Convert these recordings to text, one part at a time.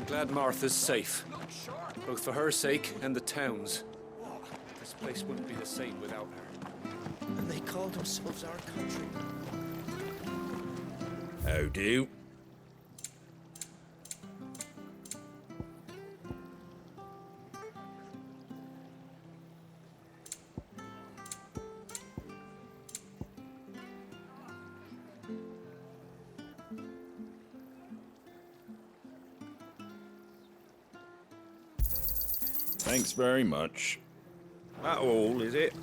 Glad Martha's safe. Both for her sake and the town's. This place wouldn't be the same without her. And they called themselves our country. How do? Thanks very much. That all, is it?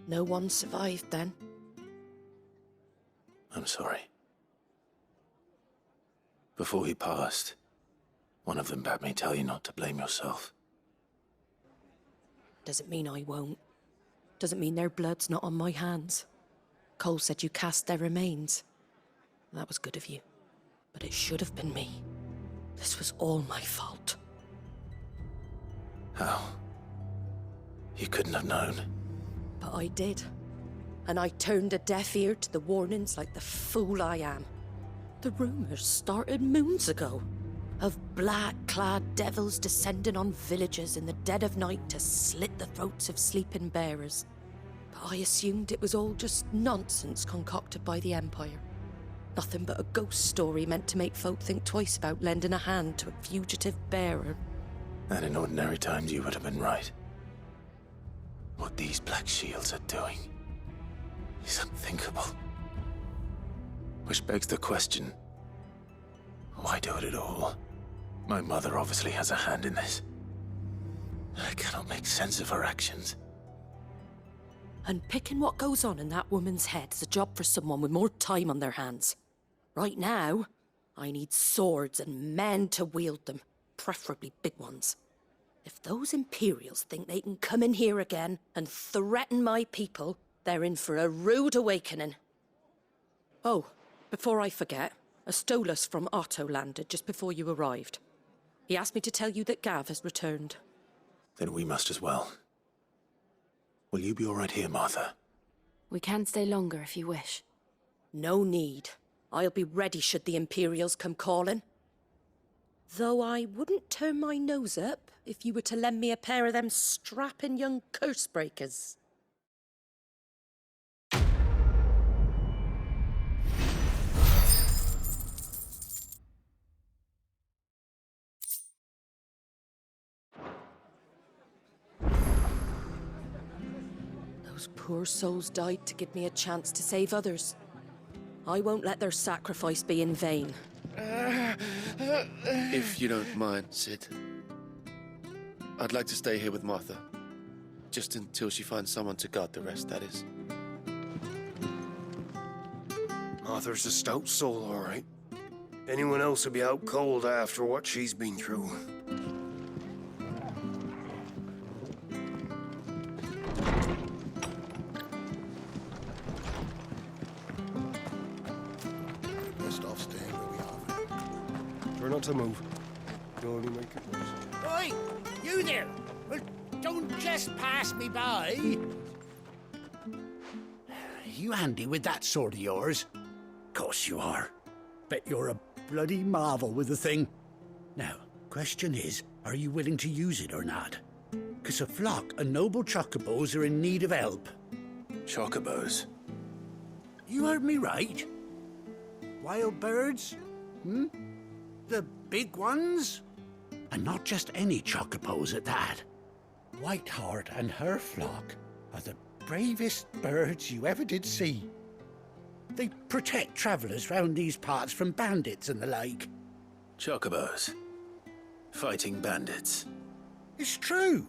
No one survived then? I'm sorry. Before he passed, one of them bade me tell you not to blame yourself. Doesn't mean I won't. Doesn't mean their blood's not on my hands. Cole said you cast their remains. That was good of you. But it should have been me. This was all my fault. How? You couldn't have known. But I did. And I turned a deaf ear to the warnings like the fool I am. The rumours started moons ago. Of black-clad devils descending on villages in the dead of night to slit the throats of sleeping bearers. But I assumed it was all just nonsense concocted by the Empire. Nothing but a ghost story meant to make folk think twice about lending a hand to a fugitive bearer. And in ordinary times you would have been right. What these Black Shields are doing is unthinkable. Which begs the question, why do it at all? My mother obviously has a hand in this. I cannot make sense of her actions. And picking what goes on in that woman's head is a job for someone with more time on their hands. Right now, I need swords and men to wield them, preferably big ones. If those Imperials think they can come in here again and threaten my people, they're in for a rude awakening. Oh, before I forget, a Stolas from Otto landed just before you arrived. He asked me to tell you that Gav has returned. Then we must as well. Will you be all right here, Martha? We can stay longer if you wish. No need. I'll be ready should the Imperials come calling. Though I wouldn't turn my nose up if you were to lend me a pair of them strapping young curse-breakers. Those poor souls died to give me a chance to save others. I won't let their sacrifice be in vain. If you don't mind, Sid, I'd like to stay here with Martha. Just until she finds someone to guard the rest, that is. Martha's a stout soul, all right. Anyone else would be out cold after what she's been through. Best off staying where we are. Try not to move. You'll only make it worse. Oi! You there! Well, don't just pass me by! You handy with that sword of yours? Course you are. Bet you're a bloody marvel with the thing. Now, question is, are you willing to use it or not? 'Cause a flock of noble chocobos are in need of help. Chocobos? You heard me right. Wild birds? The big ones? And not just any chocobos at that. Whiteheart and her flock are the bravest birds you ever did see. They protect travellers round these parts from bandits and the like. Chocobos? Fighting bandits? It's true.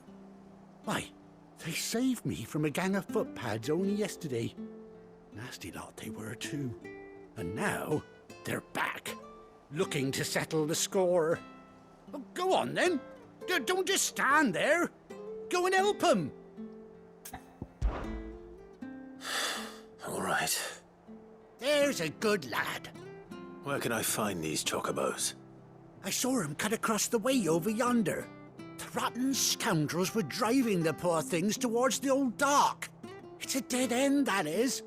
Why, they saved me from a gang of footpads only yesterday. Nasty lot they were too. And now they're back, looking to settle the score. Well, go on then. Don't just stand there. Go and help them. All right. There's a good lad. Where can I find these chocobos? I saw him cut across the way over yonder. The rotten scoundrels were driving the poor things towards the old dock. It's a dead end, that is.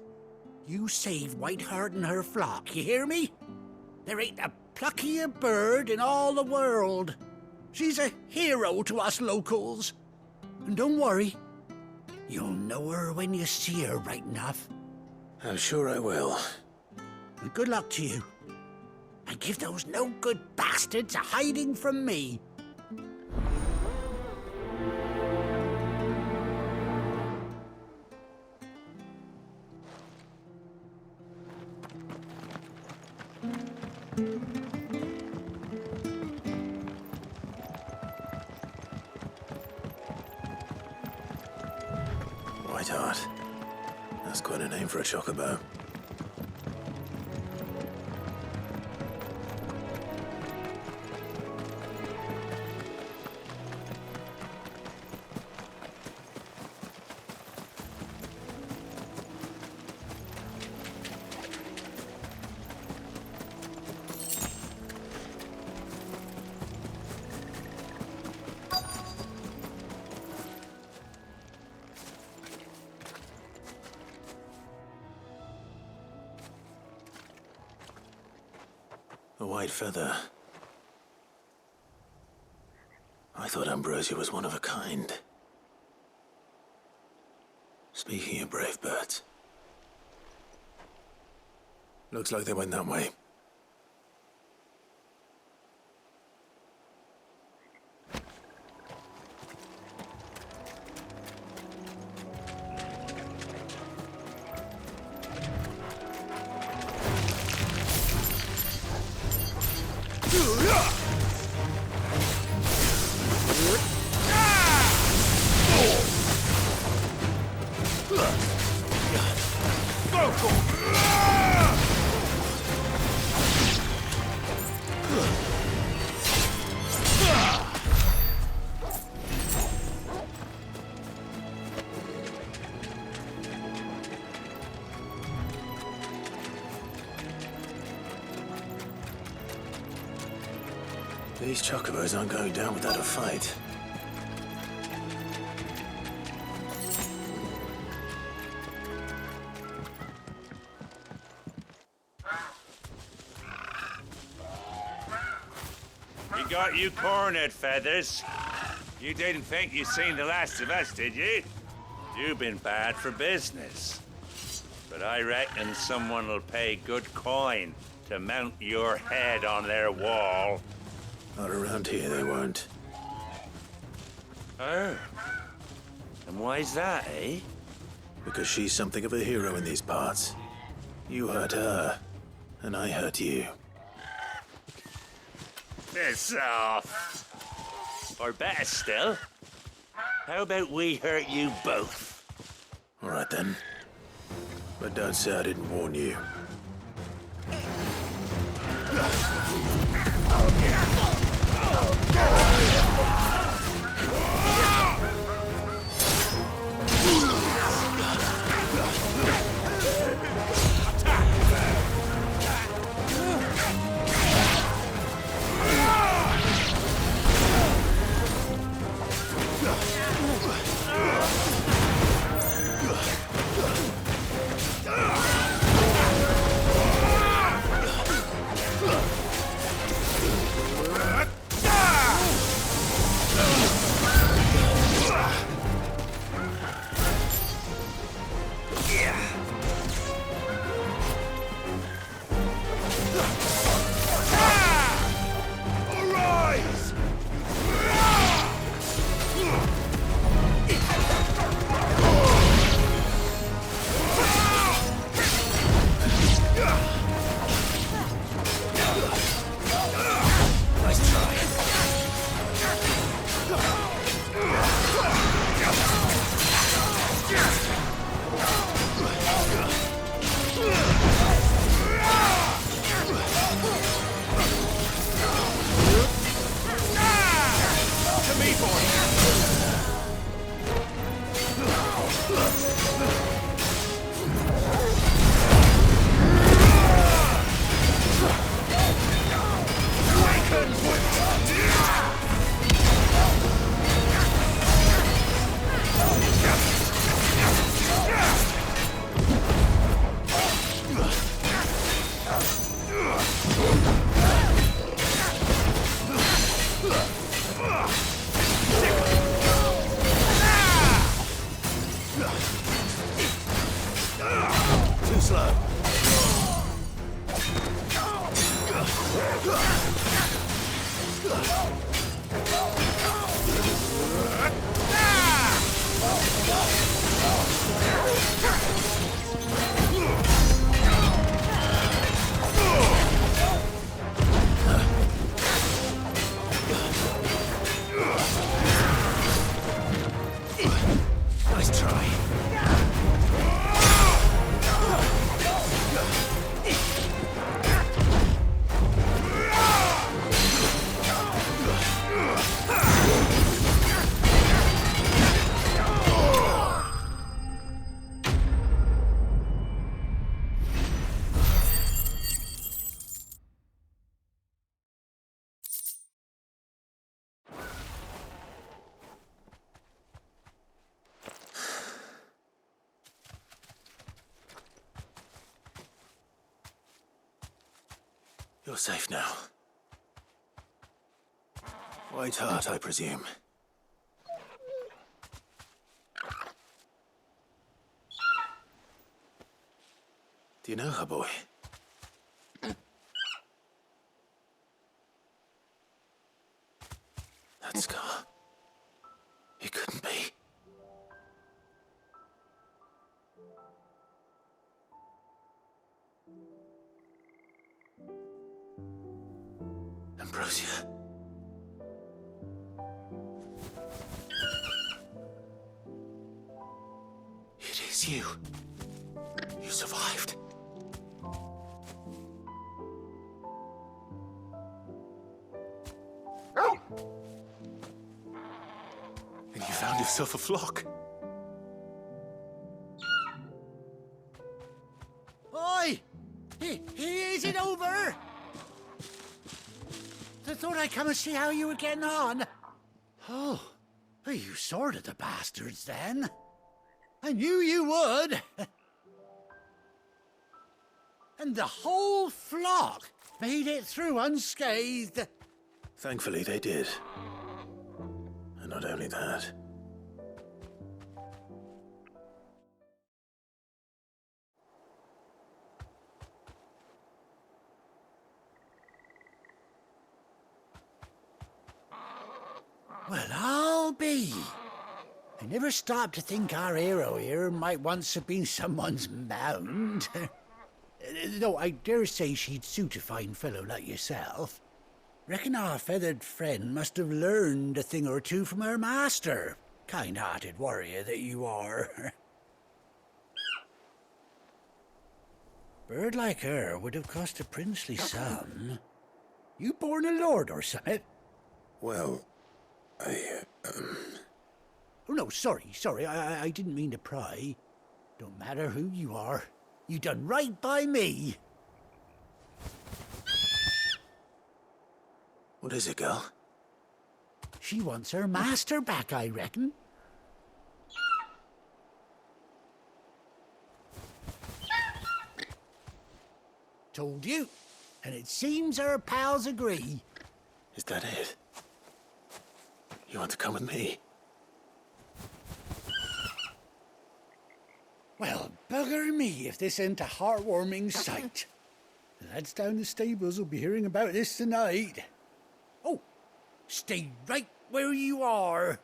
You save Whiteheart and her flock, you hear me? There ain't a pluckier bird in all the world. She's a hero to us locals. And don't worry, you'll know her when you see her right enough. I'm sure I will. And good luck to you. And give those no-good bastards a hiding from me. Whiteheart. That's quite a name for a chocobo. A white feather. I thought Ambrosia was one of a kind. Speaking of brave birds. Looks like they went that way. These chocobos aren't going down without a fight. We got you cornered, Feathers. You didn't think you'd seen the last of us, did you? You've been bad for business. But I reckon someone will pay good coin to mount your head on their wall. Not around here, they won't. Oh. And why's that, eh? Because she's something of a hero in these parts. You hurt her, and I hurt you. Piss off. Or better still, how about we hurt you both? All right then. But don't say I didn't warn you. Nice try. You're safe now. White Hart, I presume. Do you know her, boy? That scar. It couldn't be. Ambrosia. It is you. You survived. And you found yourself a flock. Oi! Is it over? I thought I'd come and see how you were getting on. Oh, you sorted the bastards then. I knew you would. And the whole flock made it through unscathed. Thankfully, they did. And not only that. Well, I'll be. I never stopped to think our hero here might once have been someone's mound. Though I dare say she'd suit a fine fellow like yourself. Reckon our feathered friend must have learned a thing or two from her master. Kind-hearted warrior that you are. Bird like her would have cost a princely sum. You born a lord or something? Well, Oh, no, sorry. I didn't mean to pry. Don't matter who you are. You done right by me. What is it, girl? She wants her master back, I reckon. Told you. And it seems her pals agree. Is that it? You want to come with me? Well, bugger me if this ain't a heartwarming sight. The lads down the stables will be hearing about this tonight. Oh, stay right where you are.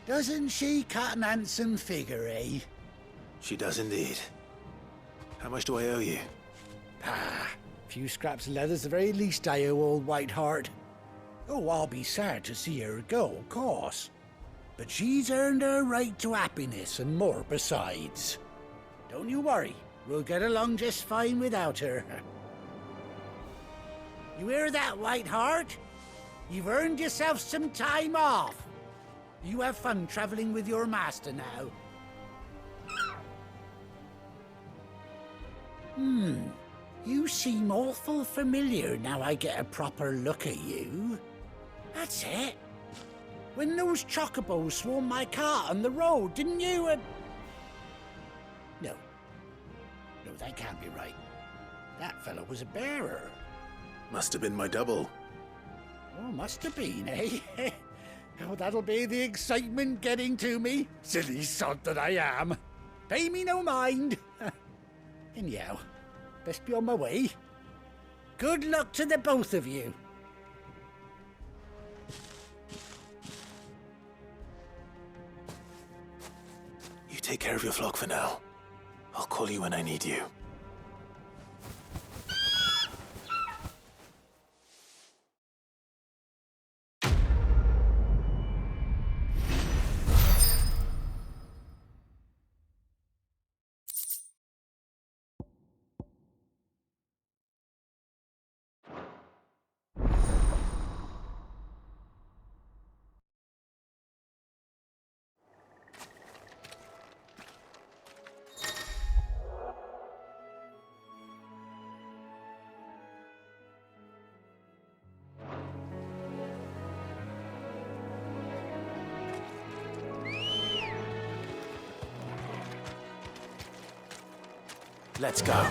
Doesn't she cut an handsome figure, eh? She does indeed. How much do I owe you? Ah, a few scraps of leather's the very least I owe old White Hart. Oh, I'll be sad to see her go, of course. But she's earned her right to happiness and more besides. Don't you worry, we'll get along just fine without her. You hear that, White Hart? You've earned yourself some time off. You have fun traveling with your master now. You seem awful familiar now I get a proper look at you. That's it. When those chocobos swarmed my cart on the road, didn't you? No. No, that can't be right. That fellow was a bearer. Must have been my double. Oh, must have been, eh? Oh, that'll be the excitement getting to me. Silly sod that I am. Pay me no mind. Anyhow, best be on my way. Good luck to the both of you. You take care of your flock for now. I'll call you when I need you. Let's go.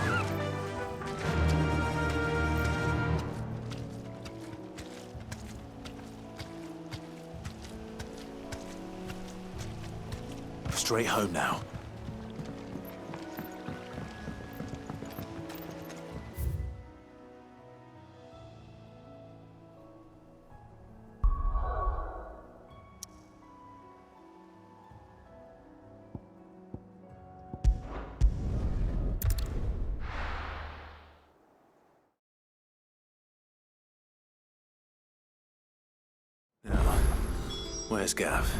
Straight home now. Now, where's Gav?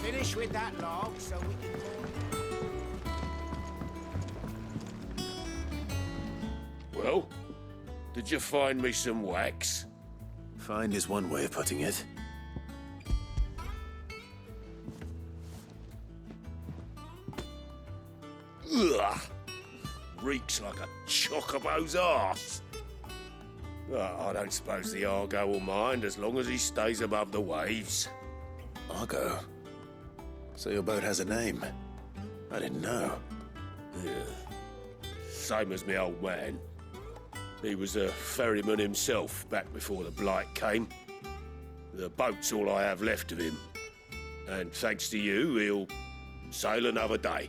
Finish with that log so we can Well, did you find me some wax? Find is one way of putting it. Ugh! Reeks like a chocobo's arse. I don't suppose the Argo will mind as long as he stays above the waves. Argo? So your boat has a name? I didn't know. Yeah. Same as me old man. He was a ferryman himself back before the Blight came. The boat's all I have left of him. And thanks to you, he'll sail another day.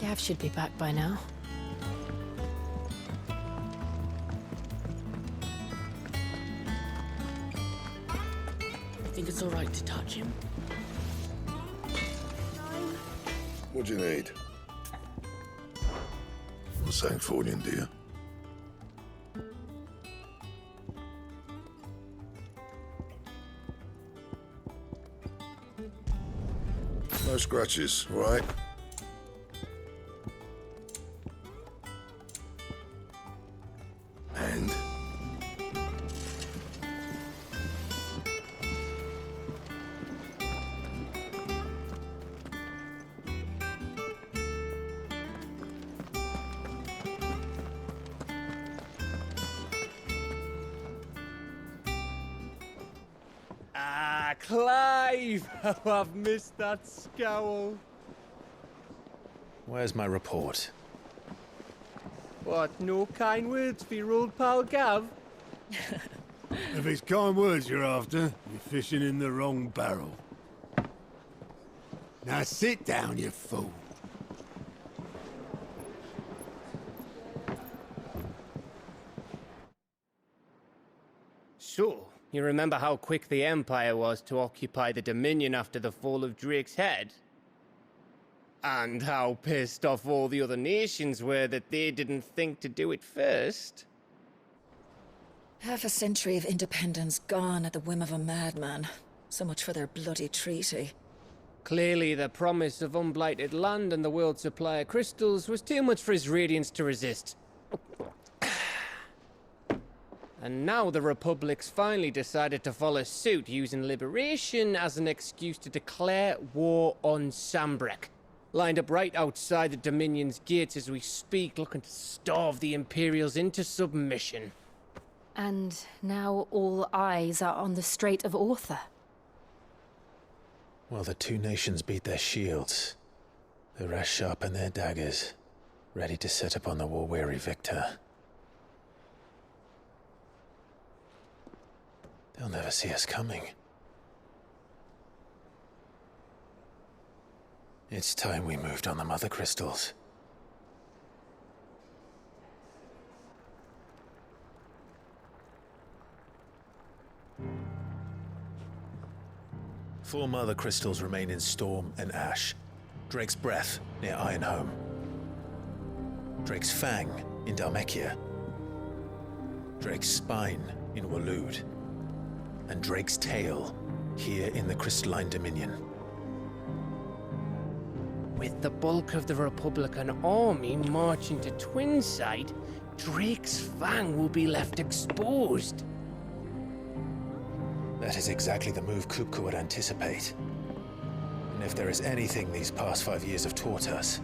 Gav should be back by now. I think it's all right to touch him. What do you need? I'm Sancfordian, dear. No scratches, right? And? Ah, Clive! Oh, I've missed that scowl. Where's my report? What, no kind words for your old pal Gav? If it's kind words you're after, you're fishing in the wrong barrel. Now sit down, you fool. So, you remember how quick the Empire was to occupy the Dominion after the fall of Drake's head? And how pissed off all the other nations were that they didn't think to do it first? Half a century of independence gone at the whim of a madman. So much for their bloody treaty. Clearly, the promise of unblighted land and the world's supply of crystals was too much for his radiance to resist. And now the Republic's finally decided to follow suit, using liberation as an excuse to declare war on Sambrek. Lined up right outside the Dominion's gates as we speak, looking to starve the Imperials into submission. And now all eyes are on the Strait of Author. Well, the two nations beat their shields. The rest sharpen their daggers, ready to set upon the war-weary victor. They'll never see us coming. It's time we moved on the Mother Crystals. Four Mother Crystals remain in Storm and Ash. Drake's Breath, near Ironhome. Drake's Fang, in Dhalmekia. Drake's Spine, in Waloed. And Drake's Tail, here in the Crystalline Dominion. With the bulk of the Republican army marching to Twinside, Drake's Fang will be left exposed. That is exactly the move Kupka would anticipate. And if there is anything these past 5 years have taught us,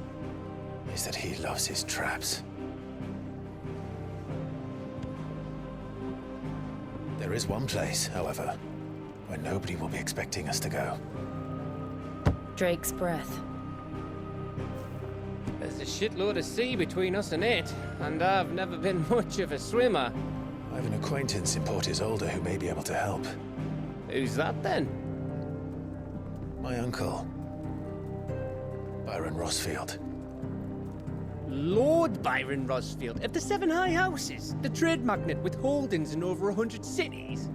is that he loves his traps. There is one place, however, where nobody will be expecting us to go. Drake's Breath. There's a shitload of sea between us and it, and I've never been much of a swimmer. I have an acquaintance in Port Isolde who may be able to help. Who's that then? My uncle, Byron Rosfield. Lord Byron Rosfield of the Seven High Houses, the trade magnate with holdings in over 100 cities.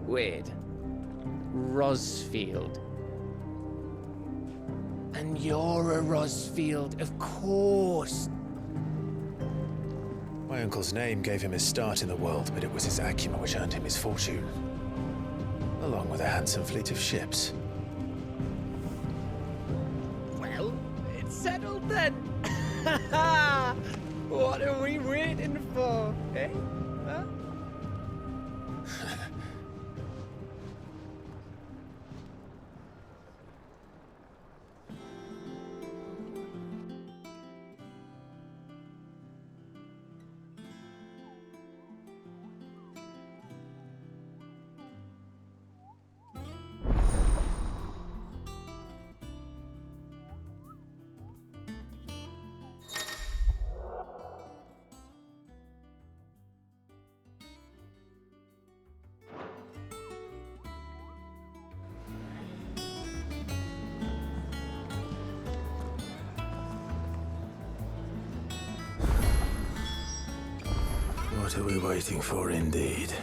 Wait, Rosfield. And you're a Rosfield, of course. My uncle's name gave him his start in the world, but it was his acumen which earned him his fortune. Along with a handsome fleet of ships. Well, it's settled then. What are we waiting for, eh? Huh? What are we waiting for, indeed?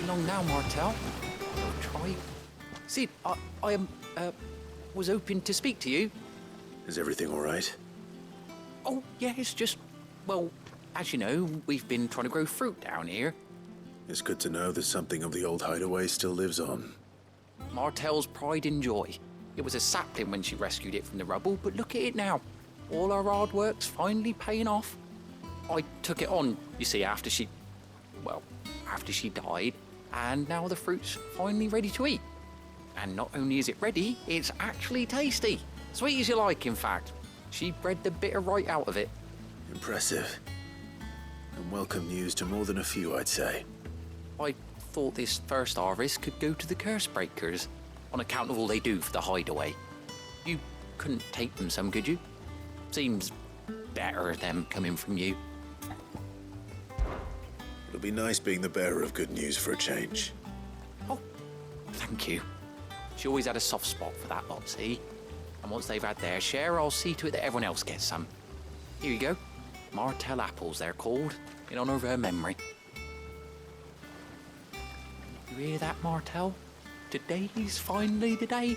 Long now, Martel. Sid, I was hoping to speak to you. Is everything all right? Oh, yeah, it's just, well, as you know, we've been trying to grow fruit down here. It's good to know that something of the old hideaway still lives on. Martel's pride and joy. It was a sapling when she rescued it from the rubble, but look at it now. All our hard work's finally paying off. I took it on, you see, after she died, and now the fruit's finally ready to eat. And not only is it ready, it's actually tasty. Sweet as you like, in fact. She bred the bitter right out of it. Impressive. And welcome news to more than a few, I'd say. I thought this first harvest could go to the curse breakers, on account of all they do for the hideaway. You couldn't take them some, could you? Seems better them coming from you. It'll be nice being the bearer of good news for a change. Oh, thank you. She always had a soft spot for that lot, see? And once they've had their share, I'll see to it that everyone else gets some. Here you go. Martel apples, they're called, in honor of her memory. You hear that, Martel? Today's finally the day.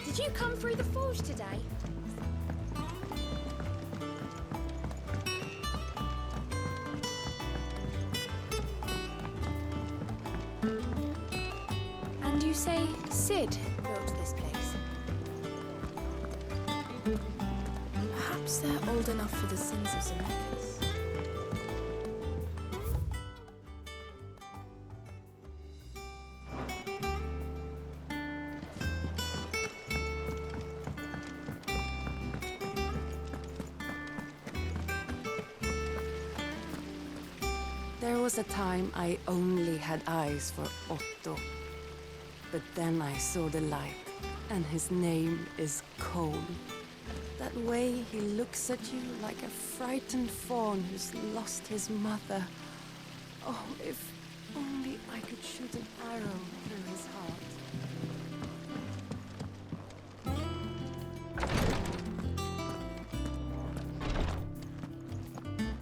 Did you come through the forge today? And you say Sid built this place? Perhaps they're old enough for the sins of Zemeckis. There was a time I only had eyes for Otto. But then I saw the light, and his name is Cole. That way he looks at you like a frightened fawn who's lost his mother. Oh, if only I could shoot an arrow through his heart.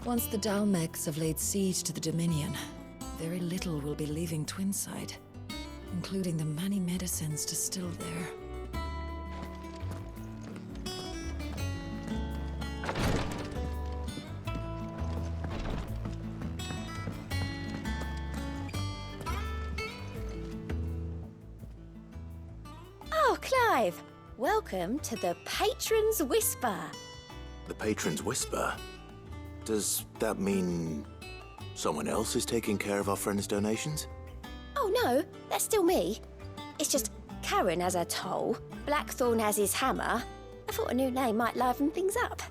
Once the Dalmecs have laid siege to the Dominion, very little will be leaving Twinside, including the many medicines distilled there. Oh, Clive! Welcome to the Patron's Whisper. The Patron's Whisper? Does that mean someone else is taking care of our friend's donations? Oh no, that's still me. It's just Karen has her toll, Blackthorn has his hammer. I thought a new name might liven things up.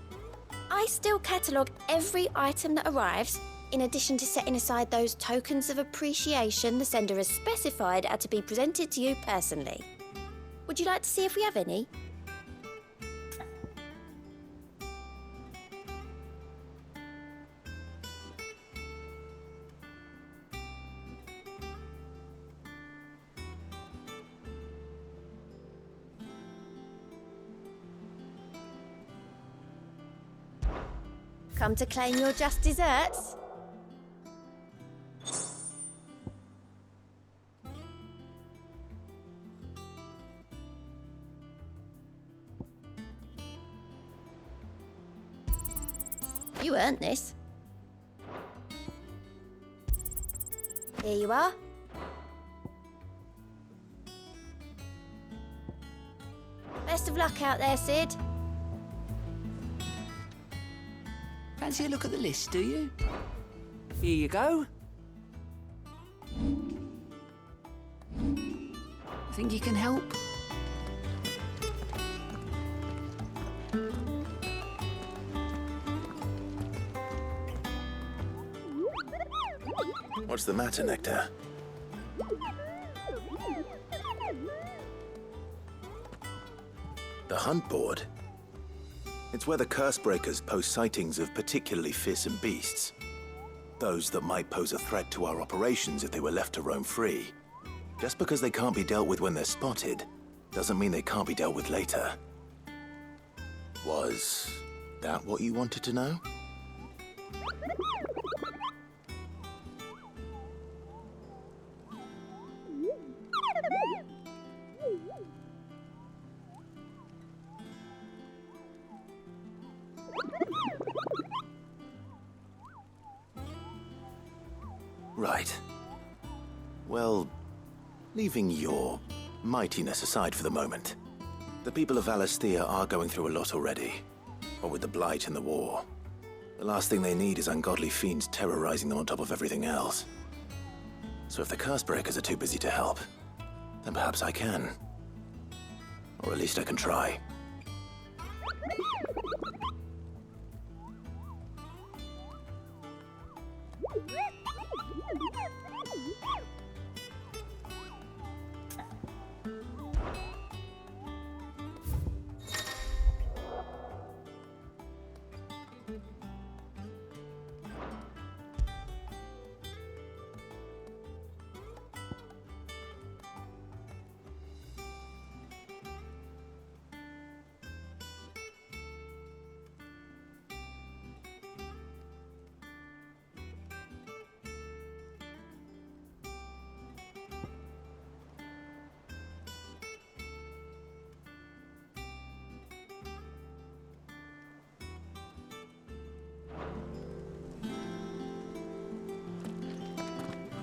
I still catalogue every item that arrives, in addition to setting aside those tokens of appreciation the sender has specified are to be presented to you personally. Would you like to see if we have any? Come to claim your just desserts? You earned this. Here you are. Best of luck out there, Sid. Fancy a look at the list, do you? Here you go. Think you can help? What's the matter, Nectar? The hunt board? It's where the curse breakers post sightings of particularly fearsome beasts. Those that might pose a threat to our operations if they were left to roam free. Just because they can't be dealt with when they're spotted, doesn't mean they can't be dealt with later. Was that what you wanted to know? Right. Well, leaving your mightiness aside for the moment, the people of Valisthea are going through a lot already. What with the Blight and the war. The last thing they need is ungodly fiends terrorizing them on top of everything else. So if the Cursebreakers are too busy to help, then perhaps I can. Or at least I can try.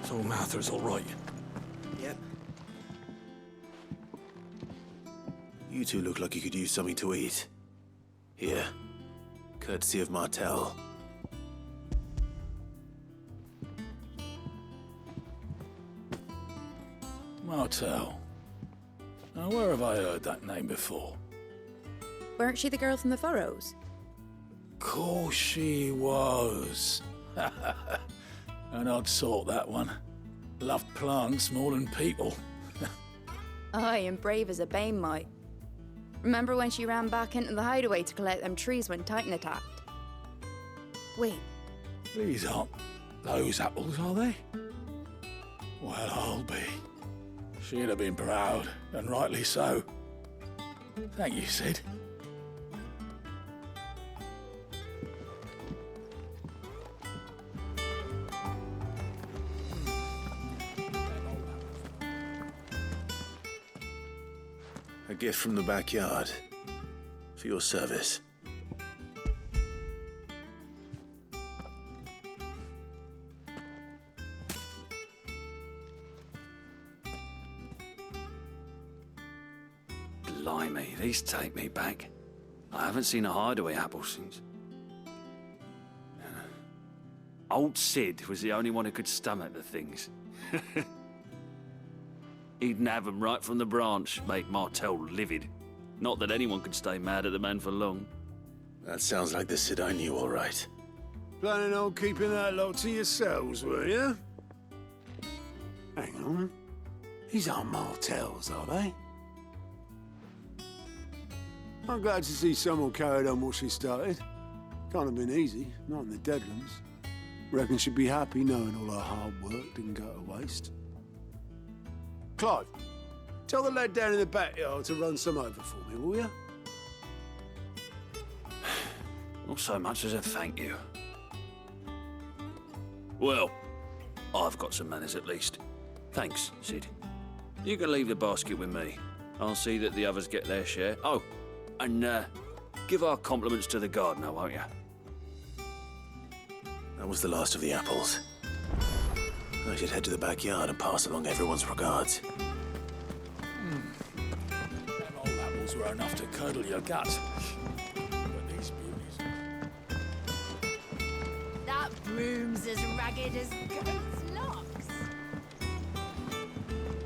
So Mather's all right. Yep. You two look like you could use something to eat. Here. Courtesy of Martel. Martel. Now, where have I heard that name before? Weren't she the girl from the Furrows? Course she was. An odd sort, that one. Loved plants more than people. Aye, and brave as a bane might. Remember when she ran back into the hideaway to collect them trees when Titan attacked? Wait. These aren't those apples, are they? Well, I'll be. She'd have been proud, and rightly so. Thank you, Sid. A gift from the backyard. For your service. Blimey, these take me back. I haven't seen a hideaway apple since. Old Sid was the only one who could stomach the things. He'd nab 'em right from the branch, make Martel livid. Not that anyone could stay mad at the man for long. That sounds like the Sid I knew, all right. Planning on keeping that lot to yourselves, were you? Hang on. These aren't Martels, are they? I'm glad to see someone carried on what she started. Can't have been easy, not in the Deadlands. Reckon she'd be happy knowing all her hard work didn't go to waste. Clive, tell the lad down in the backyard to run some over for me, will you? Not so much as a thank you. Well, I've got some manners at least. Thanks, Sid. You can leave the basket with me. I'll see that the others get their share. Oh, and give our compliments to the gardener, won't you? That was the last of the apples. I should head to the backyard and pass along everyone's regards. Them old apples were enough to curdle your gut. But these beauties... That broom's as ragged as goat's locks.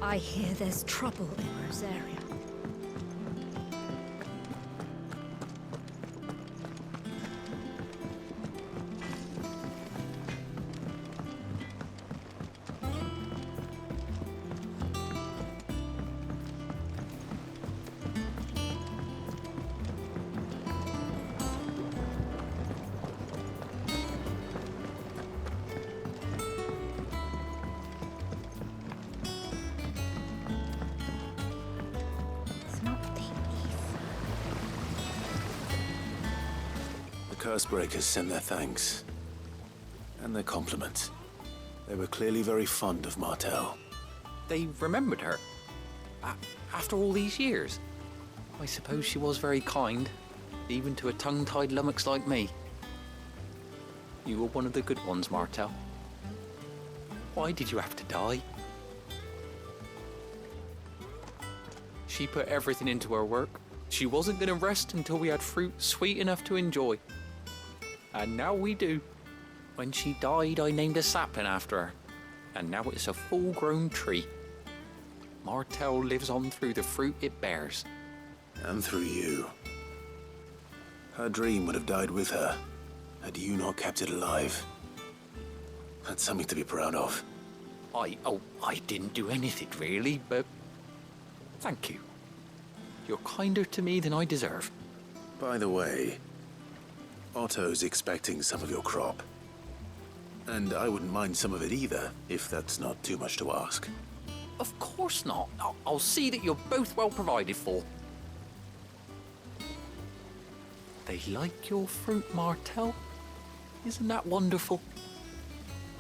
I hear there's trouble in Rosaria. Cursebreakers sent their thanks. And their compliments. They were clearly very fond of Martel. They remembered her. After all these years. I suppose she was very kind, even to a tongue-tied lummox like me. You were one of the good ones, Martel. Why did you have to die? She put everything into her work. She wasn't going to rest until we had fruit sweet enough to enjoy. And now we do. When she died, I named a sapling after her. And now it's a full-grown tree. Martel lives on through the fruit it bears. And through you. Her dream would have died with her, had you not kept it alive. That's something to be proud of. I didn't do anything really, but thank you. You're kinder to me than I deserve. By the way, Otto's expecting some of your crop. And I wouldn't mind some of it either, if that's not too much to ask. Of course not. I'll see that you're both well provided for. They like your fruit, Martel. Isn't that wonderful?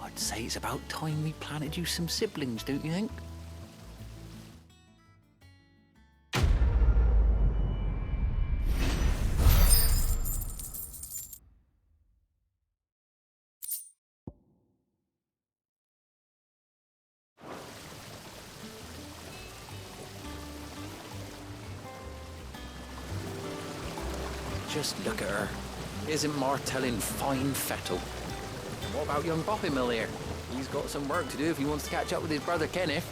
I'd say it's about time we planted you some siblings, don't you think? Just look at her. Isn't Martel in fine fettle? And what about young Boppy here? He's got some work to do if he wants to catch up with his brother Kenneth.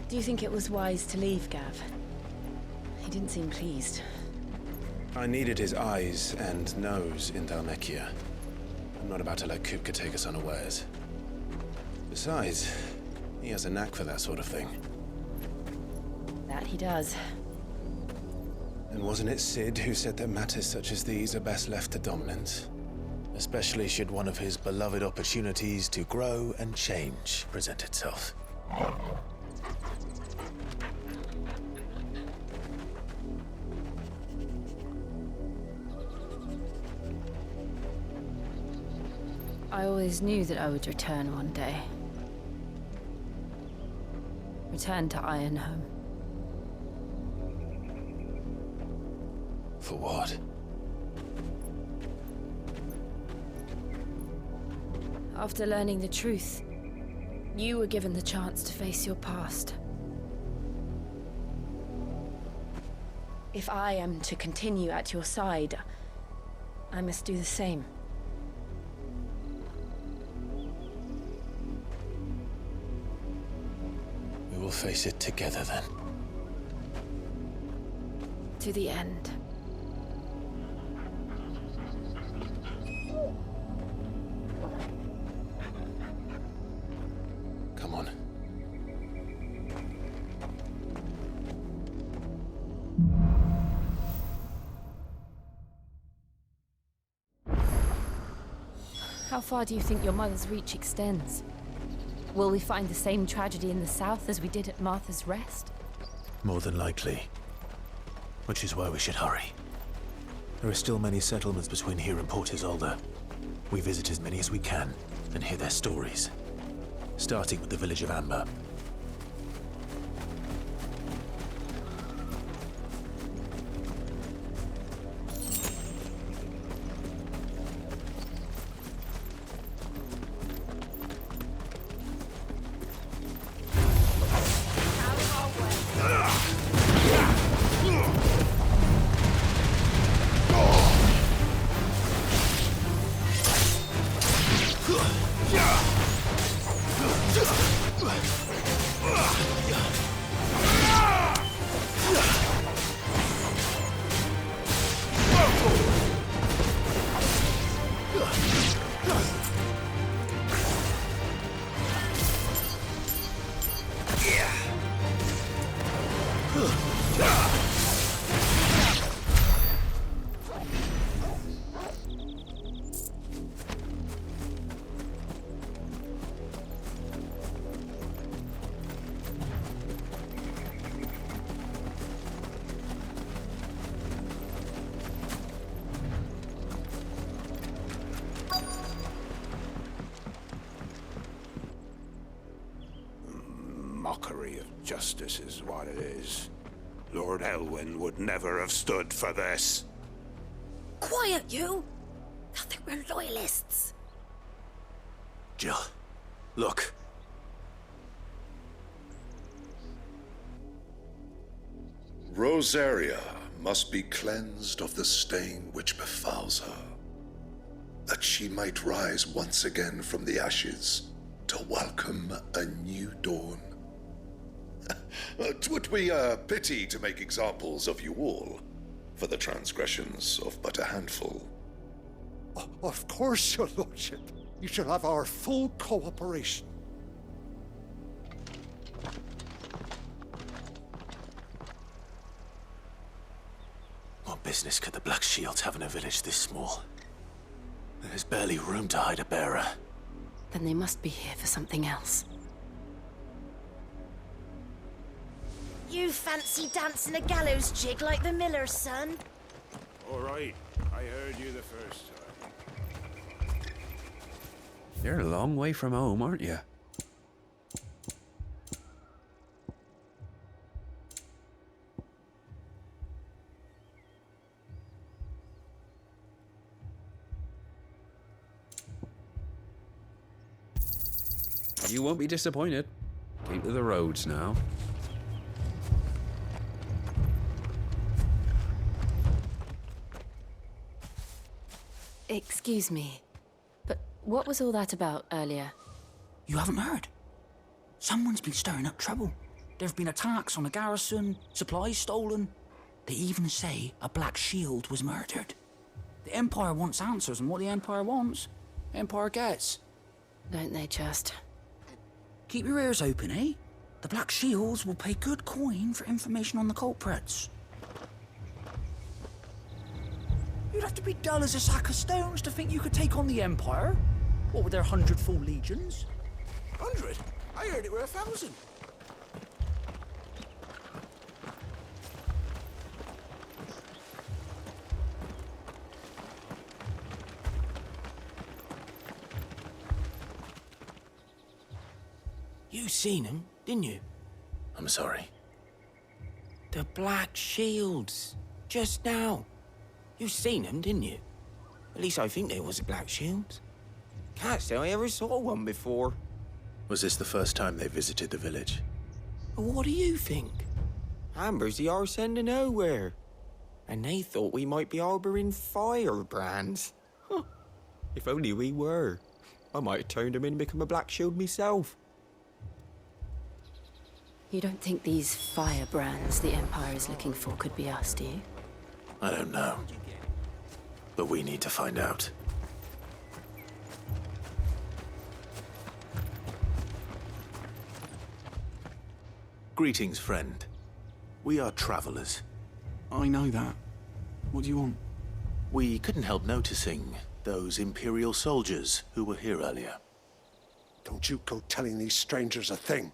Do you think it was wise to leave, Gav? He didn't seem pleased. I needed his eyes and nose in Dhalmekia. I'm not about to let Kupka take us unawares. Besides, he has a knack for that sort of thing. That he does. And wasn't it Sid who said that matters such as these are best left to dominance? Especially should one of his beloved opportunities to grow and change present itself. I always knew that I would return one day. Return to Ironhome. For what? After learning the truth, you were given the chance to face your past. If I am to continue at your side, I must do the same. We will face it together then. To the end. Come on. How far do you think your mother's reach extends? Will we find the same tragedy in the south as we did at Martha's Rest? More than likely. Which is why we should hurry. There are still many settlements between here and Port Isolde. We visit as many as we can and hear their stories. Starting with the village of Amber. Justice is what it is. Lord Elwyn would never have stood for this. Quiet, you! They'll think we're loyalists. Jill, look. Rosaria must be cleansed of the stain which befouls her, that she might rise once again from the ashes to welcome a new dawn. 'Twould be a pity to make examples of you all for the transgressions of but a handful. Of course, your lordship. You shall have our full cooperation. What business could the Black Shields have in a village this small? There's barely room to hide a bearer. Then they must be here for something else. You fancy dancing a gallows jig like the miller's son? All right, I heard you the first time. You're a long way from home, aren't you? You won't be disappointed. Keep to the roads now. Excuse me, but what was all that about earlier? You haven't heard? Someone's been stirring up trouble. There have been attacks on the garrison, supplies stolen. They even say a Black Shield was murdered. The Empire wants answers, and what the Empire wants, Empire gets. Don't they just? Keep your ears open, eh? The Black Shields will pay good coin for information on the culprits. You'd have to be dull as a sack of stones to think you could take on the Empire. What with their 100 full legions? 100? I heard it were 1,000. You seen him, didn't you? I'm sorry. The Black Shields. Just now. You seen them, didn't you? At least I think there was a Black Shield. Can't say I ever saw one before. Was this the first time they visited the village? What do you think? Amber's the arse end of nowhere. And they thought we might be harbouring firebrands. Huh. If only we were. I might have turned them in and become a Black Shield myself. You don't think these firebrands the Empire is looking for could be us, do you? I don't know. But we need to find out. Greetings, friend. We are travelers. I know that. What do you want? We couldn't help noticing those Imperial soldiers who were here earlier. Don't you go telling these strangers a thing.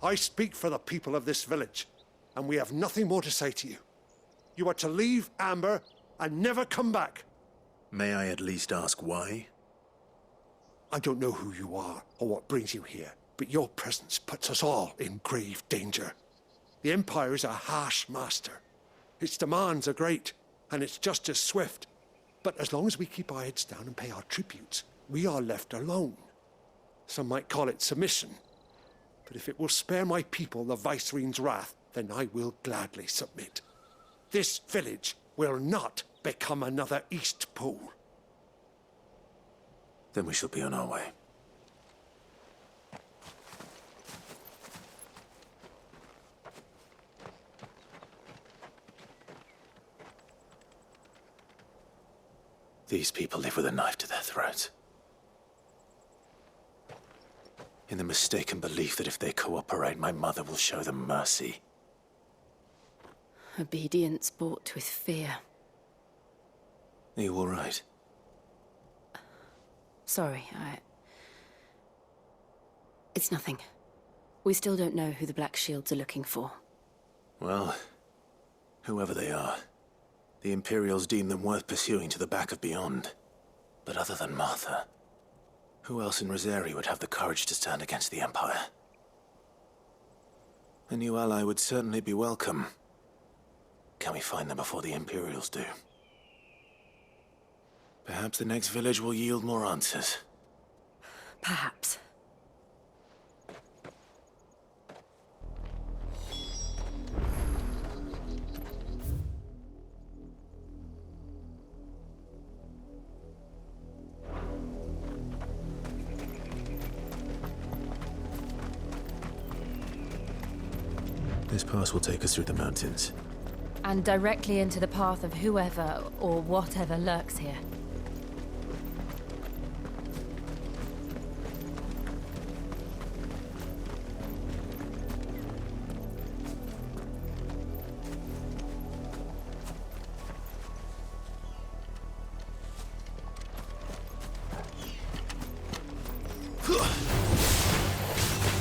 I speak for the people of this village, and we have nothing more to say to you. You are to leave Amber and never come back. May I at least ask why? I don't know who you are or what brings you here, but your presence puts us all in grave danger. The Empire is a harsh master. Its demands are great, and its justice swift. But as long as we keep our heads down and pay our tributes, we are left alone. Some might call it submission. But if it will spare my people the Viceroy's wrath, then I will gladly submit. This village will not become another East Pool. Then we shall be on our way. These people live with a knife to their throats. In the mistaken belief that if they cooperate, my mother will show them mercy. Obedience bought with fear. Are you all right? Sorry, It's nothing. We still don't know who the Black Shields are looking for. Well, whoever they are, the Imperials deem them worth pursuing to the back of beyond. But other than Martha, Who else in Rosari would have the courage to stand against the Empire? A new ally would certainly be welcome. Can we find them before the Imperials do? Perhaps the next village will yield more answers. Perhaps. This pass will take us through the mountains. And directly into the path of whoever or whatever lurks here.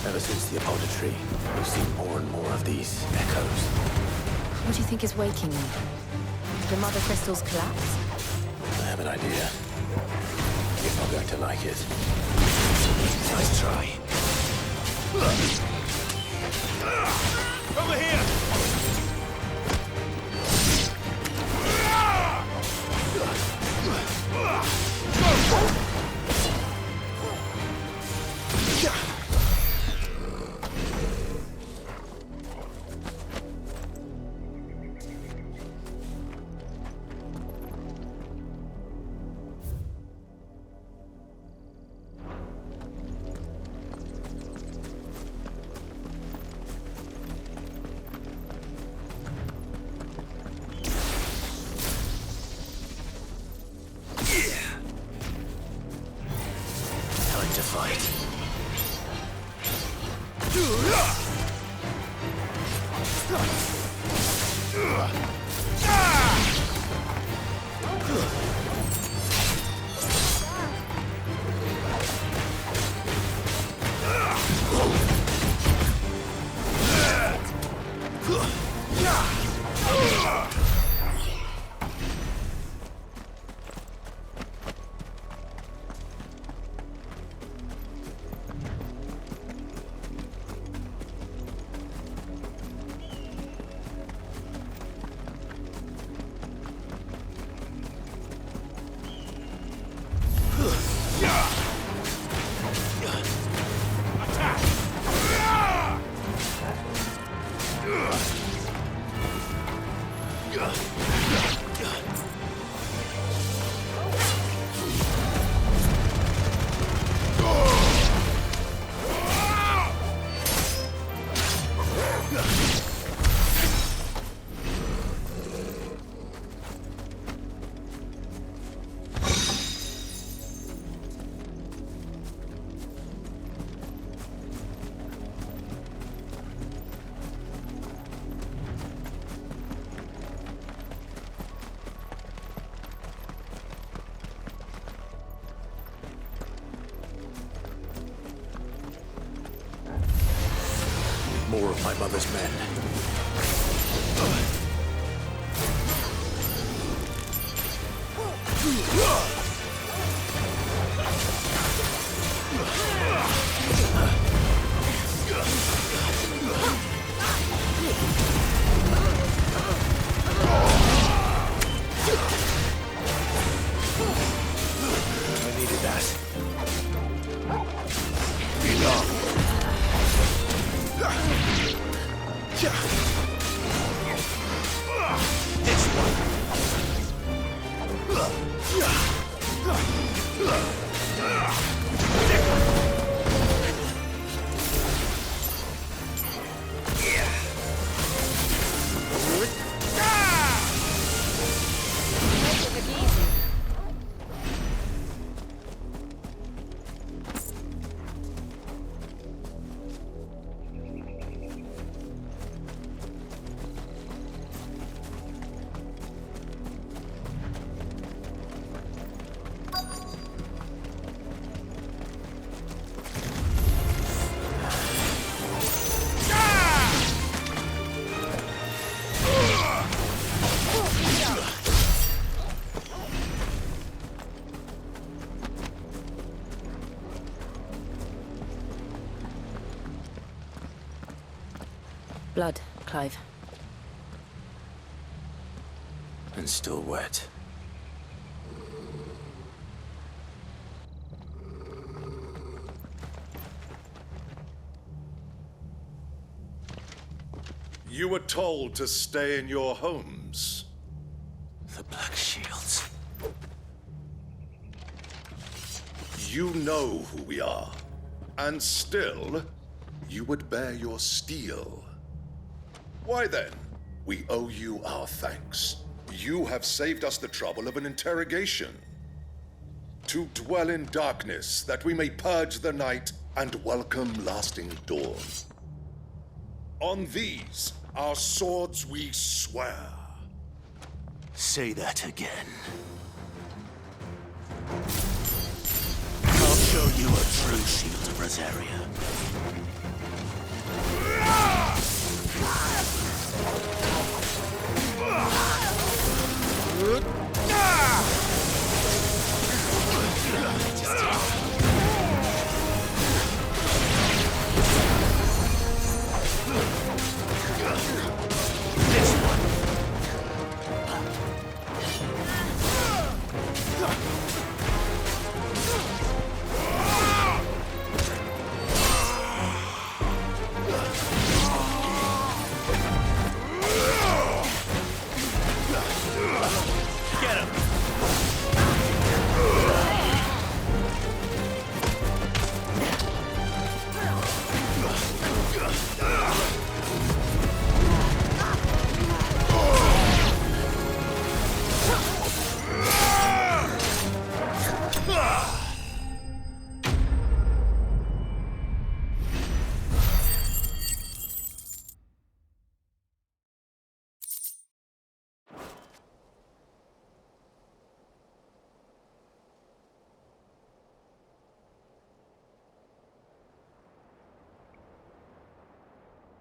Ever since the Apollo tree, we've seen more and more of these echoes. What do you think is waking them? Did the mother crystals collapse? I have an idea. You're not going to like it. Nice try. Over here! Time to fight. More of my mother's men. I needed that. Enough. This one. blood, Clive. And still wet. You were told to stay in your homes. The Black Shields. You know who we are. And still, you would bear your steel. Why then, we owe you our thanks. You have saved us the trouble of an interrogation. To dwell in darkness, that we may purge the night and welcome lasting dawn. On these, our swords we swear. Say that again. I'll show you a true shield of Rosaria.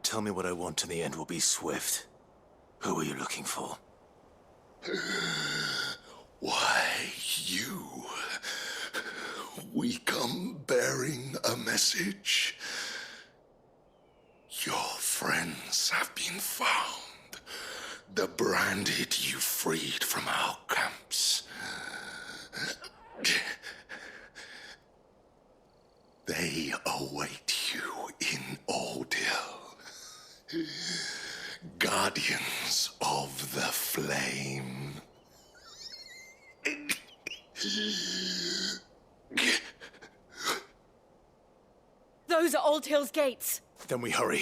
Tell me what I want and the end will be swift. Who are you looking for? Why, you. We come bearing a message. Your friends have been found. The branded you freed from our camps. They await you in Ordeal. Guardians of the Flame. Those are Old Hill's gates. Then we hurry.